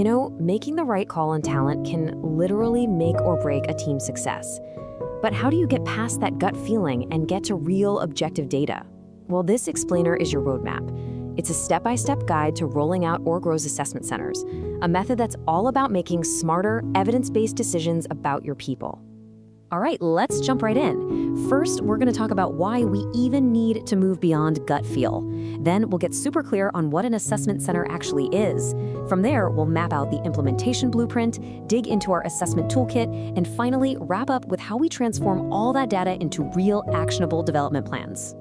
Making the right call on talent can literally make or break a team's success. But how do you get past that gut feeling and get to real objective data? Well, this explainer is your roadmap. It's a step-by-step guide to rolling out Orgro's assessment centers, a method that's all about making smarter, evidence-based decisions about your people. All right, let's jump right in. First, we're going to talk about why we even need to move beyond gut feel. Then we'll get super clear on what an assessment center actually is. From there, we'll map out the implementation blueprint, dig into our assessment toolkit, and finally wrap up with how we transform all that data into real actionable development plans.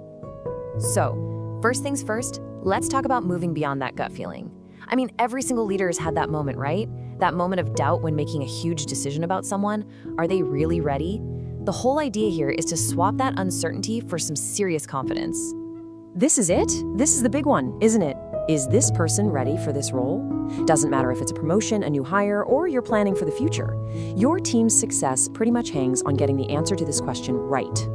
So, first things first, let's talk about moving beyond that gut feeling. I mean, every single leader has had that moment, right? That moment of doubt when making a huge decision about someone. Are they really ready? The whole idea here is to swap that uncertainty for some serious confidence. This is it? This is the big one, isn't it? Is this person ready for this role? Doesn't matter if it's a promotion, a new hire, or you're planning for the future. Your team's success pretty much hangs on getting the answer to this question right.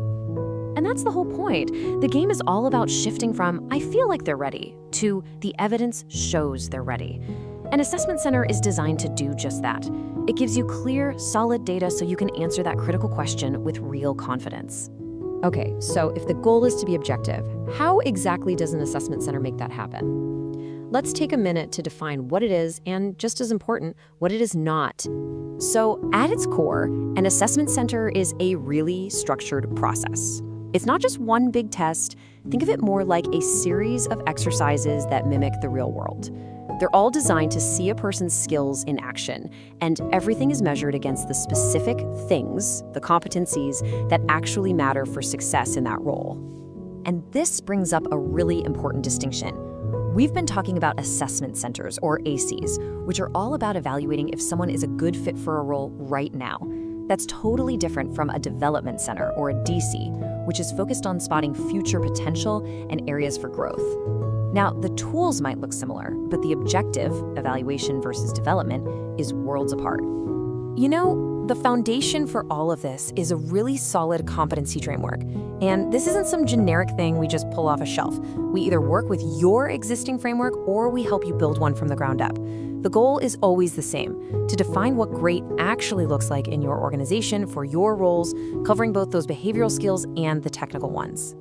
And that's the whole point. The game is all about shifting from, I feel like they're ready, to the evidence shows they're ready. An assessment center is designed to do just that. It gives you clear, solid data so you can answer that critical question with real confidence. Okay, so if the goal is to be objective, how exactly does an assessment center make that happen? Let's take a minute to define what it is and, just as important, what it is not. So, at its core, an assessment center is a really structured process. It's not just one big test. Think of it more like a series of exercises that mimic the real world. They're all designed to see a person's skills in action, and everything is measured against the specific things, the competencies, that actually matter for success in that role. And this brings up a really important distinction. We've been talking about assessment centers, or ACs, which are all about evaluating if someone is a good fit for a role right now. That's totally different from a development center, or a DC, which is focused on spotting future potential and areas for growth. Now, the tools might look similar, but the objective, evaluation versus development, is worlds apart. The foundation for all of this is a really solid competency framework. And this isn't some generic thing we just pull off a shelf. We either work with your existing framework or we help you build one from the ground up. The goal is always the same, to define what great actually looks like in your organization for your roles, covering both those behavioral skills and the technical ones.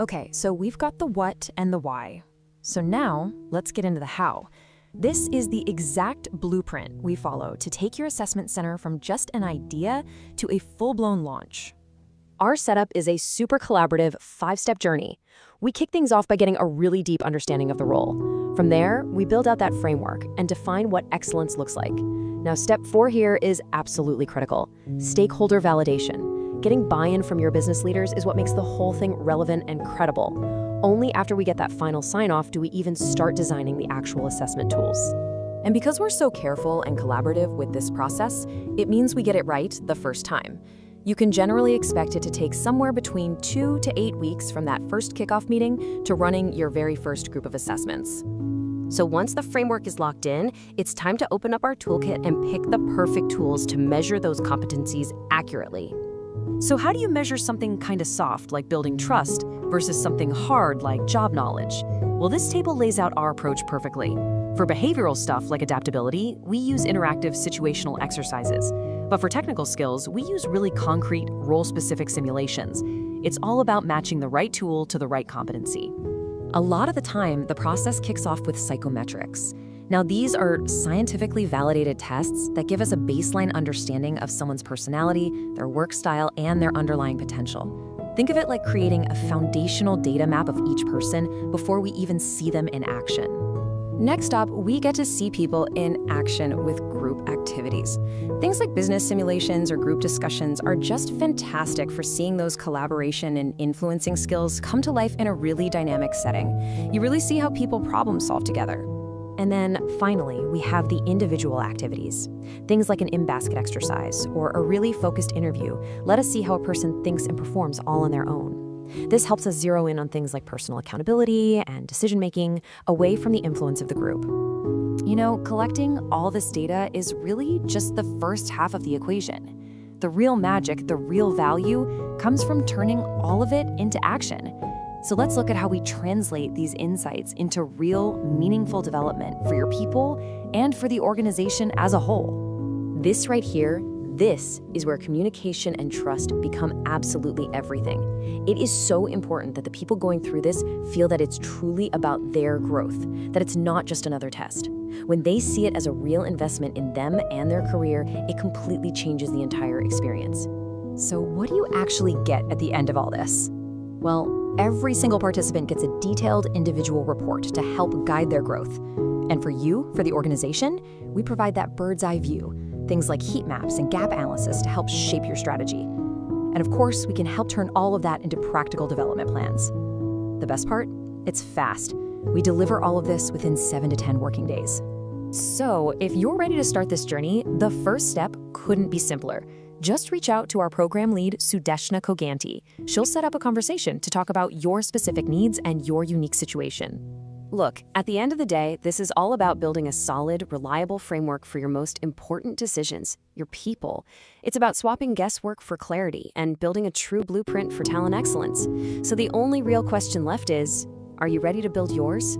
Okay, so we've got the what and the why. So now, let's get into the how. This is the exact blueprint we follow to take your assessment center from just an idea to a full-blown launch. Our setup is a super collaborative 5-step journey. We kick things off by getting a really deep understanding of the role. From there, we build out that framework and define what excellence looks like. Now, step 4 here is absolutely critical: stakeholder validation. Getting buy-in from your business leaders is what makes the whole thing relevant and credible. Only after we get that final sign-off do we even start designing the actual assessment tools. And because we're so careful and collaborative with this process, it means we get it right the first time. You can generally expect it to take somewhere between 2 to 8 weeks from that first kickoff meeting to running your very first group of assessments. So once the framework is locked in, it's time to open up our toolkit and pick the perfect tools to measure those competencies accurately. So how do you measure something kind of soft, like building trust, versus something hard, like job knowledge? Well, this table lays out our approach perfectly. For behavioral stuff, like adaptability, we use interactive situational exercises. But for technical skills, we use really concrete, role-specific simulations. It's all about matching the right tool to the right competency. A lot of the time, the process kicks off with psychometrics. Now, these are scientifically validated tests that give us a baseline understanding of someone's personality, their work style, and their underlying potential. Think of it like creating a foundational data map of each person before we even see them in action. Next up, we get to see people in action with group activities. Things like business simulations or group discussions are just fantastic for seeing those collaboration and influencing skills come to life in a really dynamic setting. You really see how people problem solve together. And then finally, we have the individual activities. Things like an in-basket exercise or a really focused interview let us see how a person thinks and performs all on their own. This helps us zero in on things like personal accountability and decision-making away from the influence of the group. Collecting all this data is really just the first half of the equation. The real magic, the real value, comes from turning all of it into action. So let's look at how we translate these insights into real, meaningful development for your people and for the organization as a whole. This right here, this is where communication and trust become absolutely everything. It is so important that the people going through this feel that it's truly about their growth, that it's not just another test. When they see it as a real investment in them and their career, it completely changes the entire experience. So what do you actually get at the end of all this? Well, every single participant gets a detailed individual report to help guide their growth. And for you, for the organization, we provide that bird's eye view, things like heat maps and gap analysis to help shape your strategy. And of course, we can help turn all of that into practical development plans. The best part? It's fast. We deliver all of this within 7 to 10 working days. So if you're ready to start this journey, the first step couldn't be simpler. Just reach out to our program lead, Sudeshna Koganti. She'll set up a conversation to talk about your specific needs and your unique situation. Look, at the end of the day, this is all about building a solid, reliable framework for your most important decisions, your people. It's about swapping guesswork for clarity and building a true blueprint for talent excellence. So the only real question left is, are you ready to build yours?